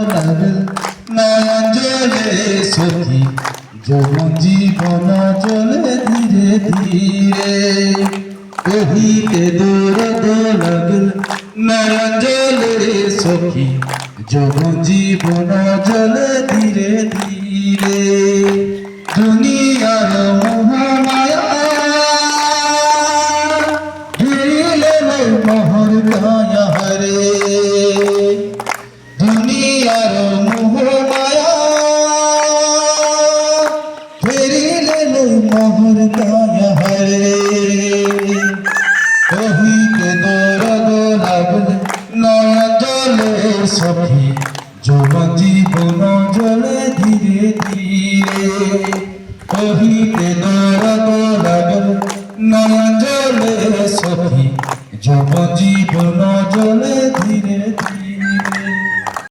লাগল নয়ন জলে সখী যৌবন জীবন চলে ধীরে ধীরে কহিতে দরদ লাগল নয়ন জলে সখী যৌবন জীবন চলে ধীরে ধীরে দুনিয়ার মোহমায়া ঘিরিলে মোহর গায়া হরে দুনিয়ার মোহমায়া ঘিরিলে মোহর গায়া হরে কহিতে দরদ লাগল নয়ন জলে সখী যৌবন জীবন জলে ধীরে ধীরে কহিতে দরদ লাগল নয়ন জলে সখী যৌবন জীবন জলে ধীরে ধীরে।